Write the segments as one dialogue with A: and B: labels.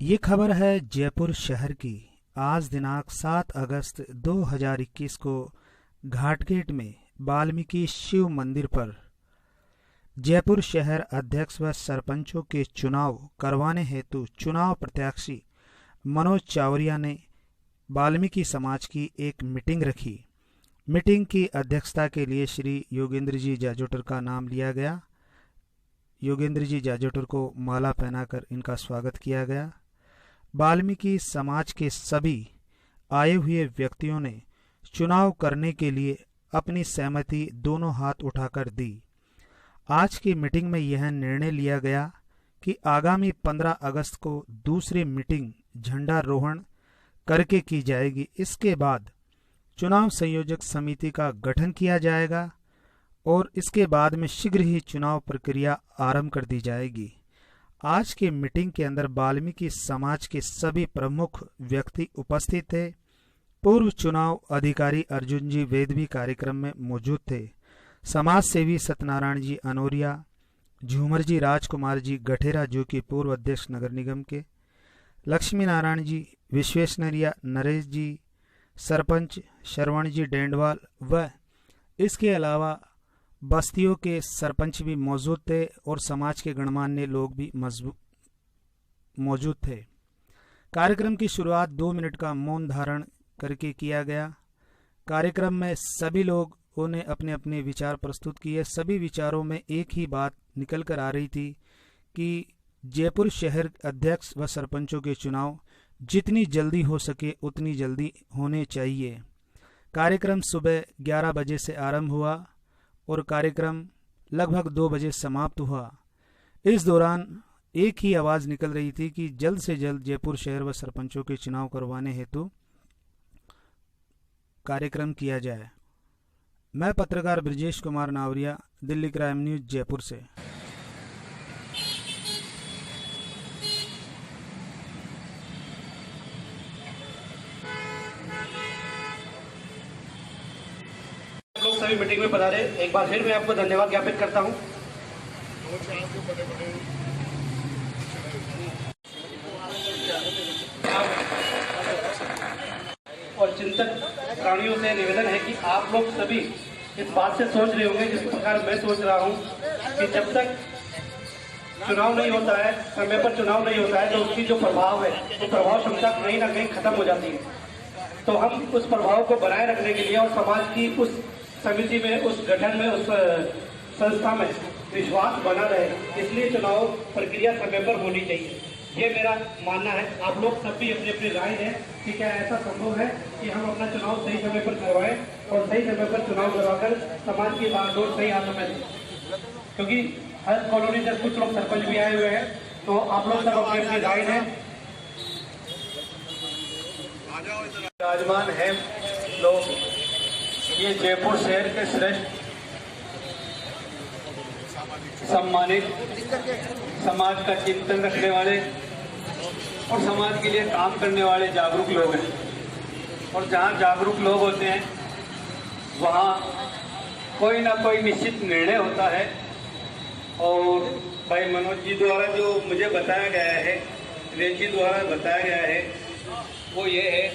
A: ये खबर है जयपुर शहर की। आज दिनांक 7 अगस्त 2021 को घाटगेट में वाल्मीकि शिव मंदिर पर जयपुर शहर अध्यक्ष व सरपंचों के चुनाव करवाने हेतु चुनाव प्रत्याशी मनोज चावरिया ने वाल्मीकि समाज की एक मीटिंग रखी। मीटिंग की अध्यक्षता के लिए श्री योगेंद्र जी जाजोटर का नाम लिया गया। योगेंद्र जी जाजोटर को माला पहनाकर इनका स्वागत किया गया। वाल्मीकि समाज के सभी आए हुए व्यक्तियों ने चुनाव करने के लिए अपनी सहमति दोनों हाथ उठाकर दी। आज की मीटिंग में यह निर्णय लिया गया कि आगामी 15 अगस्त को दूसरी मीटिंग झंडारोहण करके की जाएगी। इसके बाद चुनाव संयोजक समिति का गठन किया जाएगा और इसके बाद में शीघ्र ही चुनाव प्रक्रिया आरंभ कर दी जाएगी। आज की मीटिंग के अंदर वाल्मीकि समाज के सभी प्रमुख व्यक्ति उपस्थित थे। पूर्व चुनाव अधिकारी अर्जुन जी वेद भी कार्यक्रम में मौजूद थे। समाज सेवी सत्यनारायण जी अनोरिया, झूमर जी राजकुमार जी गठेरा जो कि पूर्व अध्यक्ष नगर निगम के, लक्ष्मी नारायण जी विश्वेश्वरिया, नरेश जी सरपंच, श्रवण जी डेंडवाल व इसके अलावा बस्तियों के सरपंच भी मौजूद थे और समाज के गणमान्य लोग भी मौजूद थे। कार्यक्रम की शुरुआत 2 मिनट का मौन धारण करके किया गया। कार्यक्रम में सभी लोगों ने अपने अपने विचार प्रस्तुत किए। सभी विचारों में एक ही बात निकल कर आ रही थी कि जयपुर शहर अध्यक्ष व सरपंचों के चुनाव जितनी जल्दी हो सके उतनी जल्दी होने चाहिए। कार्यक्रम सुबह 11 बजे से आरंभ हुआ और कार्यक्रम लगभग 2 बजे समाप्त हुआ। इस दौरान एक ही आवाज निकल रही थी कि जल्द से जल्द जयपुर शहर व सरपंचों के चुनाव करवाने हेतु कार्यक्रम किया जाए। मैं पत्रकार ब्रजेश कुमार नावरिया, दिल्ली क्राइम न्यूज जयपुर से।
B: लोग सभी मीटिंग में पधारे, एक बार फिर मैं आपको धन्यवाद ज्ञापित करता हूं। और चिंतक प्राणियों से निवेदन है कि आप लोग सभी इस बात से सोच रहे होंगे जिस प्रकार मैं सोच रहा हूं कि जब तक चुनाव नहीं होता है, समय पर चुनाव नहीं होता है, तो उसकी जो प्रभाव है वो प्रभाव क्षमता कहीं ना कहीं खत्म हो जाती है। तो हम उस प्रभाव को बनाए रखने के लिए और समाज की उस समिति में, उस गठन में, उस संस्था में विश्वास बना रहे, इसलिए चुनाव प्रक्रिया समय पर होनी चाहिए। ये मेरा मानना है। आप लोग सब भी अपनी अपनी राय दें कि क्या ऐसा संभव है कि हम अपना चुनाव सही समय पर करवाएं और सही समय पर चुनाव करवाकर समाज की बागडोर सही हाथों में दें। क्योंकि हर कॉलोनी से कुछ लोग सरपंच भी आए हुए हैं, तो आप लोग सब अपनी अपनी राय दें।
C: विराजमान है लोग, ये जयपुर शहर के श्रेष्ठ सम्मानित समाज का चिंतन रखने वाले और समाज के लिए काम करने वाले जागरूक लोग हैं। और जहाँ जागरूक लोग होते हैं वहाँ कोई ना कोई निश्चित निर्णय होता है। और भाई मनोज जी द्वारा जो मुझे बताया गया है, वेद जी द्वारा बताया गया है, वो ये है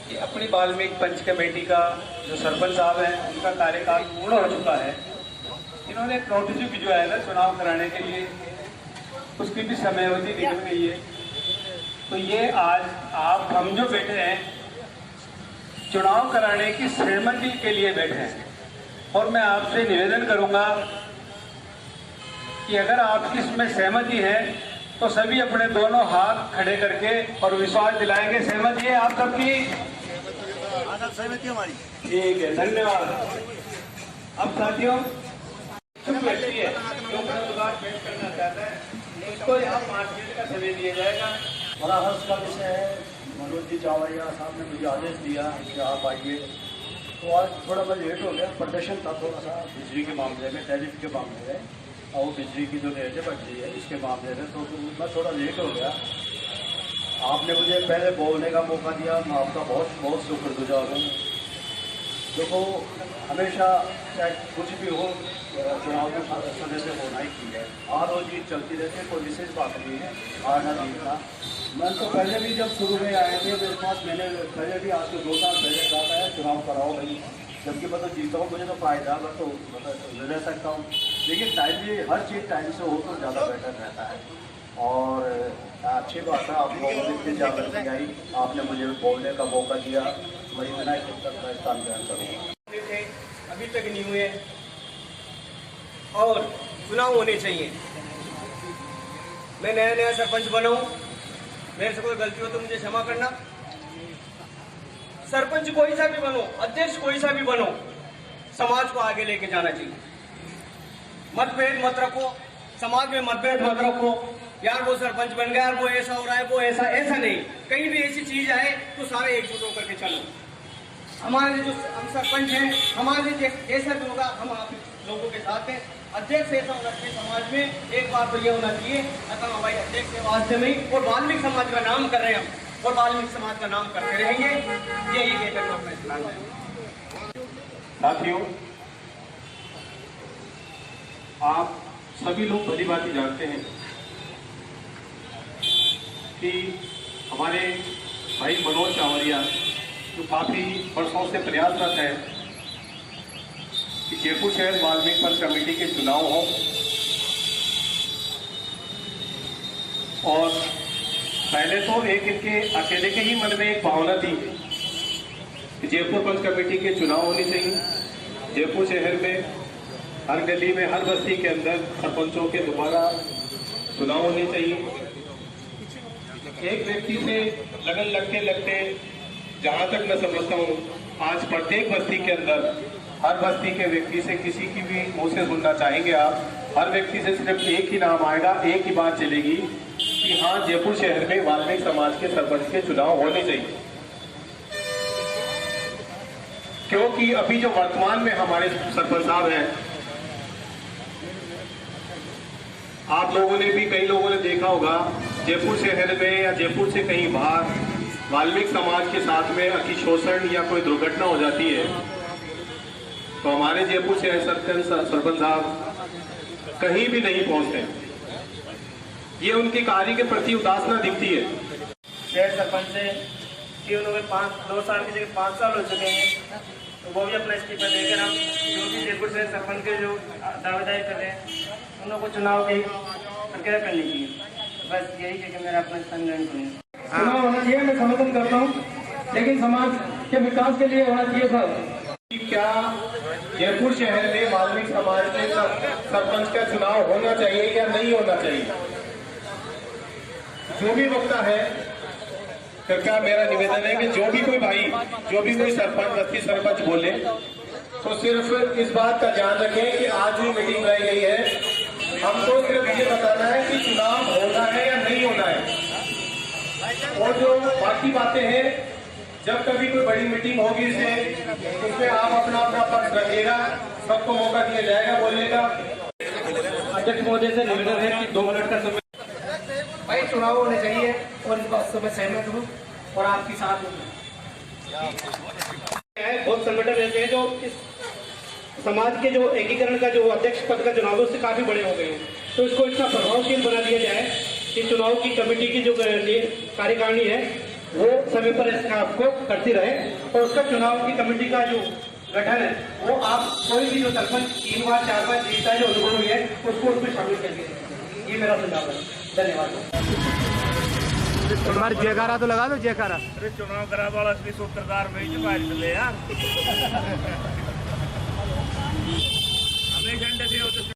C: कि अपनी वाल्मीकि पंच कमेटी का जो सरपंच साहब हैं उनका कार्यकाल पूर्ण हो चुका है। इन्होंने एक नोटिस भी भिजवाया था चुनाव कराने के लिए, उसकी भी समय अवधि निकल गई है। तो ये आज हम जो बैठे हैं चुनाव कराने की सहमति के लिए बैठे हैं। और मैं आपसे निवेदन करूंगा कि अगर आपकी इसमें सहमति है तो सभी अपने दोनों हाथ खड़े करके और विश्वास दिलाएंगे सहमति है आप सबकी? सहमति हमारी। ठीक है, धन्यवाद। अब साथियों, व्यक्ति है जो बात पेश करना चाहता है उसको यहाँ 5 मिनट का समय दिया जाएगा।
D: बड़ा हर्ष का विषय है, मनोज जी चावरिया साहब ने मुझे आदेश दिया कि आप आइए। तो आज थोड़ा मैं लेट हो गया, प्रदर्शन था थोड़ा सा बिजली के मामले में, टैरिफ के मामले में, और वो बिजली की जो रेटें बढ़ रही है इसके मामले में, तो मैं थोड़ा लेट हो गया। आपने मुझे पहले बोलने का मौका दिया, मैं आपका बहुत बहुत शुक्रगुजार हूँ। देखो हमेशा चाहे कुछ भी हो चुनाव में समय से होना ही चाहिए। और वो चीज़ चलती रहती है, कोई विशेष बात नहीं है हारना जीतना। मैं तो पहले भी जब शुरू में आए थे मेरे पास, मैंने पहले भी आज से 2 साल पहले कहा था चुनाव कराओ भाई, जबकि मैं तो जीता हूँ, मुझे तो फायदा मैं तो ले सकता हूँ। लेकिन टाइम भी हर चीज़ टाइम से हो तो ज़्यादा बेटर रहता है। और अच्छी बात है, आप लोगों ने इतनी जागृति आई, आपने मुझे बोलने का मौका दिया, मैं इतना ही तक मैं स्थान ग्रहण करूँगा।
E: अभी तक नहीं हुए और चुनाव होने चाहिए। मैं नया नया सरपंच बना हूँ, मेरे से कोई गलती हो तो मुझे क्षमा करना। सरपंच कोई सा भी बनो, अध्यक्ष कोई सा भी बनो, समाज को आगे लेके जाना चाहिए। मतभेद मत रखो, समाज में मतभेद मत रखो, यार वो सरपंच बन गया, यार वो ऐसा हो रहा है, वो ऐसा नहीं। कहीं भी ऐसी चीज आए तो सारे एकजुट होकर के चलो। हमारे जो हम सरपंच हैं, हमारे जैसा भी होगा हम आप लोगों के साथ हैं। अध्यक्ष ऐसा होना चाहिए समाज में, एक बार तो ये होना चाहिए अतः हमारे अध्यक्ष के वास्ते में, और वाल्मीकि समाज का नाम कर रहे हैं हम, और वाल्मीकि समाज का नाम करते रहेंगे। यही कहकर मैं अपना इस्तेमाल है।
C: साथियों, आप सभी लोग भली भांति जानते हैं कि हमारे भाई मनोज चावरिया जो काफ़ी वर्षों से प्रयासरत है कि जयपुर शहर वाल्मीकि पंच कमेटी के चुनाव हों, और पहले तो एक इनके अकेले के ही मन में एक भावना थी कि जयपुर पंच कमेटी के चुनाव होने चाहिए। जयपुर शहर में हर गली में, हर बस्ती के अंदर सरपंचों के दोबारा चुनाव होने चाहिए। एक व्यक्ति से लगन लगते जहां तक मैं समझता हूँ, आज प्रत्येक बस्ती के अंदर, हर बस्ती के व्यक्ति से, किसी की भी मुंह से सुनना चाहेंगे आप, हर व्यक्ति से सिर्फ एक ही नाम आएगा, एक ही बात चलेगी कि हाँ, जयपुर शहर में वाल्मीकि समाज के सरपंच के चुनाव होने चाहिए। क्योंकि अभी जो वर्तमान में हमारे सरपंच साहब हैं, आप लोगों ने भी, कई लोगों ने देखा होगा, जयपुर शहर में या जयपुर से कहीं बाहर वाल्मीकि समाज के साथ में अतिशोषण या कोई दुर्घटना हो जाती है तो हमारे जयपुर शहर सरपंच साहब कहीं भी नहीं पहुंचते। ये उनके कार्य के प्रति उदासना दिखती है।
E: शहर सरपंच से कि उन्होंने 2 साल की जगह 5 साल हो चुके हैं, तो वो भी अपना इस्तीफा देकर हम जो भी जयपुर शहर सरपंच के जो दावेदारी कर रहे हैं उन लोगों को चुनाव की प्रक्रिया करनी चाहिए। बस यही है कि मेरा अपना स्थान ग्रहण करूँगा। चुनाव होना चाहिए, मैं समर्थन करता हूँ, लेकिन समाज के विकास के लिए होना चाहिए सर।
C: क्या जयपुर शहर में वाल्मीकि समाज के सरपंच का चुनाव होना चाहिए या नहीं होना चाहिए? जो भी वक्ता है, कृपया मेरा निवेदन है कि जो भी कोई भाई, जो भी कोई सरपंच, बस्ती सरपंच बोले तो सिर्फ इस बात का ध्यान रखें कि आज भी मीटिंग लाई गई है, हमको सिर्फ ये बताना है कि चुनाव होना है या नहीं होना है। और जो बाकी बातें हैं, जब कभी कोई बड़ी मीटिंग होगी उसमें आप अपना पक्ष रखिएगा, सबको मौका दिया जाएगा बोलने का।
E: अध्यक्ष महोदय से निवेदन है कि 2 मिनट का समय भाई चुनाव होने चाहिए, और इस बात से मैं सहमत हूँ और आपके साथ हूँ। बहुत संगठन ऐसे हैं जो इस समाज के जो एकीकरण का जो अध्यक्ष पद का चुनाव है उससे काफी बड़े हो गए हैं, तो इसको इतना प्रभावशील बना दिया जाए कि चुनाव की कमेटी की जो कार्यकारिणी है वो समय पर इसका आपको करती रहे, और उसका चुनाव की कमेटी का जो गठन है वो आप कोई भी जो सरपंच 3 बार 4 बार जीता है जो अनुभवी है उसको उसमें शामिल करके, ये मेरा सुझाव है। धन्यवाद।
A: तुम्हारी जयकारा तो लगा दो, जयकारा।
E: अरे चुनाव करा वाला सूत्रधार में यार